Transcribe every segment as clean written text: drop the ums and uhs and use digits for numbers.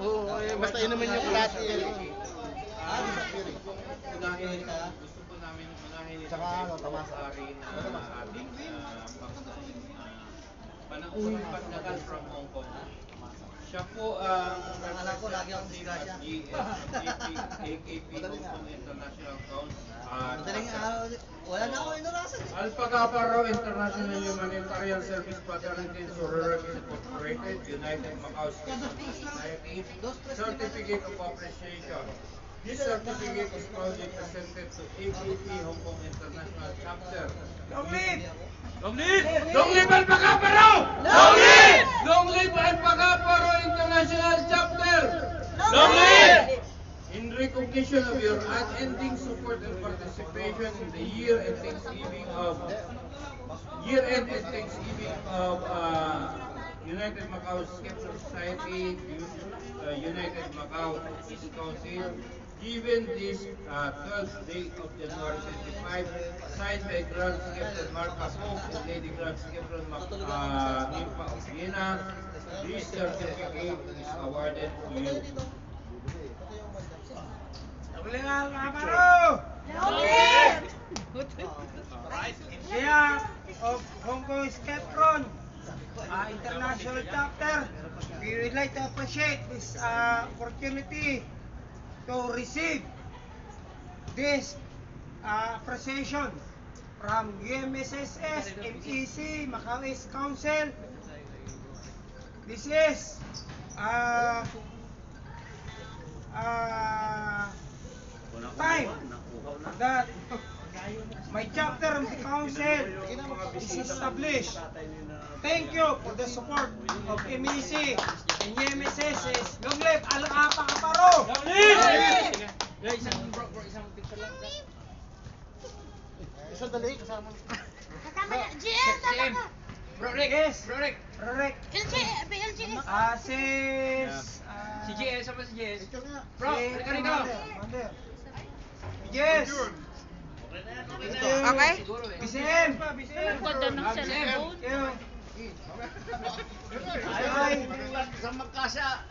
Oo, basta inumin yung klase. Unahin, gusto po namin unahin ito ari na ating panangkunang Patnagan from Hong Kong. Siya po ang representative at AKP Hong Kong International Council. Wala na ako inurasan. Alpagaparo International Humanitarian Service Fraternity Sorority Incorporated, United Macau Society, Certificate of Appreciation. This certificate is proudly presented to AKP Hong Kong International Chapter. Long live! Long live! Long live Alpagaparo! Long live! Long live Alpagaparo International Chapter! Long live! In recognition of your unending support and participation in the year-end Thanksgiving of United Macau Skeptical Society, United Macau East Council, given this 12th day of January 25, signed by Grand Skeptical Mark Apok and Lady Grand Skeptical Nimpa of Vienna, this certificate is awarded to you. In behalf of Hong Kong Skeptron International Chapter, we would like to appreciate this opportunity to receive this appreciation from UMSSS, MEC, Macau East Council. This is time that my chapter of the council is established. Thank you for the support of MEC and UMSSS. Long live Alpagaparo! Long live! Isa dali, kasama. Kasama na. GM, tama ka. Yes. Rorek. LGS. Si GS, sama si GS. Ito nga. Bro, rika. Yes. Okay. BCM. Ang ganda ng cellphone. Ay. Sa magkasa.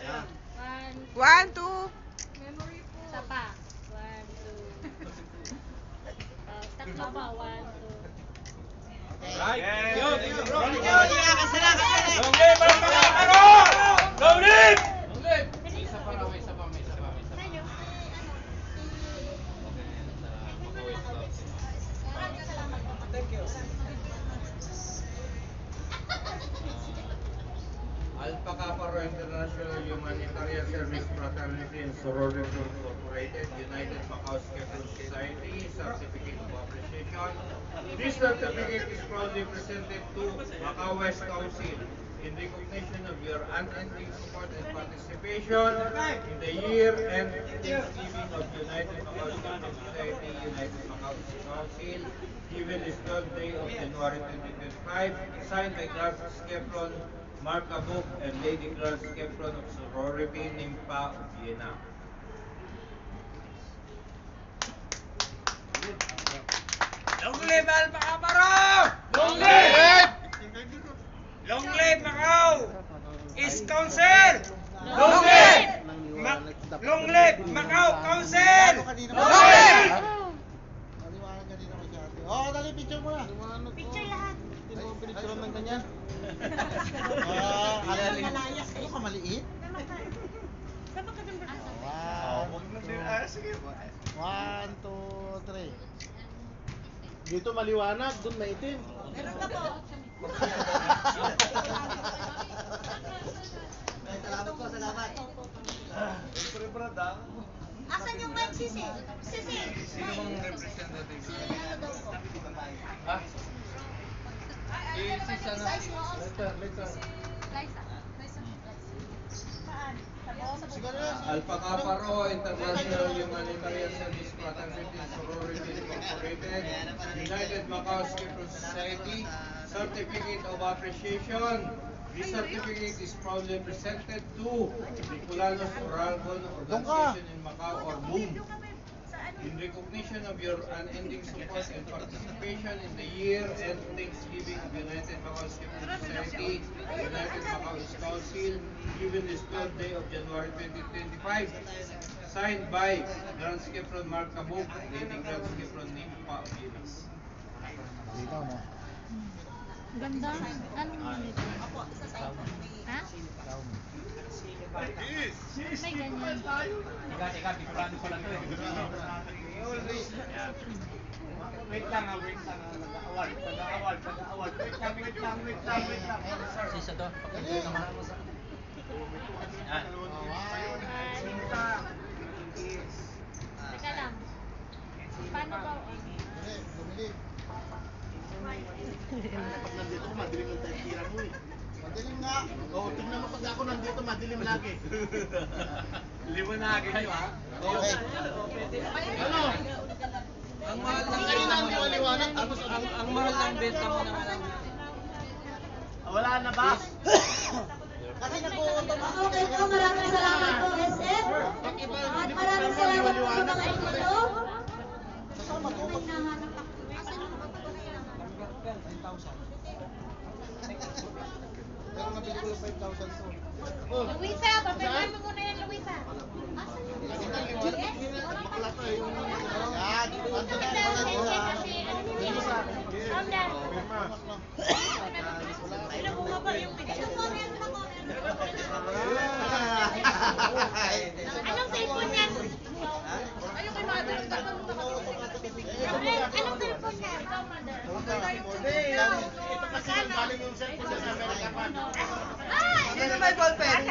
1, 2. Memory po. Isa pa. 1, 2. Tatlo pa. 1, 2. Right? Yes. Yo, bro. Long live Alpagaparo! Long live! Long live! Isa pa raw, isa pa. Thank you. Alpagaparo International Humanitarian Service Fraternity and Sorority Incorporated, United Macau Skeptical Society, Certificate of Appreciation. This certificate is proudly presented to Macau West Council in recognition of your unending support and participation in the year-end Thanksgiving of United Macau Skeptical Society, United Macau East Council, given this 12th day of January 2025, signed by Grand Skeptron Mark Apok and Lady Grand Skeptron of Sorority Nimpa of Vienna. Long live Alpagaparo! Long live! Long live Macau East Council! Long live! Long live Macau Council! Long live! Maliwanag kanina masyado. Oo, dali, picture mo na. Picture lahat. Hindi mo pinicture ng ganyan. Ano ka maliit? Dapat ka number 2. Wow. Sige. 1, 2, 3. Dito maliwanag, doon maitim. Meron na po. Salamat po, salamat. Asan yung mic, Sisi? Sisi, Sino bang mic. representative? Si ano daw po? Ah? Si Sana. Size mo. Later. Saan? Sa buo, sa Siguro buo. na. Alpagaparo International Humanitarian Service Fraternity Sorority Incorporated, United Macau Skeptical Society, Certificate of Appreciation. This certificate is proudly presented to Bicolanos Oralgon Organization in Macau or BOOM. In recognition of your unending support and participation in the year-end Thanksgiving of United Macau Skeptical Society, United Macau Council, given this 12th day of January 2025, signed by Grand Skeptron Mark Cabuk, leading Grand Skeptron Nick Pa Gilas. Ikaw na. Ganda. Anong ganito? Ha? May ganyan. Teka, bikurado ko lang to eh. Wait lang. Nag-award. Wait lang. Sisa to. Teka lang. Paano ba? Bumili. Pag nandito ko, madilim yung tira mo eh. Madilim nga. Oo, tignan mo pag ako nandito, madilim lagi. Liwanagin nyo ha. Okay. Ano? Ang mahal ng Kailan liwanag, tapos ang mahal ng benta mo naman ang wala na ba? Kasi nag-uuntong Okay po, maraming salamat po, SF. At maraming salamat po sa mga ito. Sasama to. May nahanap ako. Pero nabili ko yung 5,000 to. Luisa, papel mo muna yan, Luisa. Bakla to eh, yung Yan. Ando na ito na. Calm down. Anong cellphone yan? Ayun kay mother. Anong cellphone yan? Ikaw, mother. ito kasi galing yung cellphone sa Amerika pa. Ah! Sino may ballpen?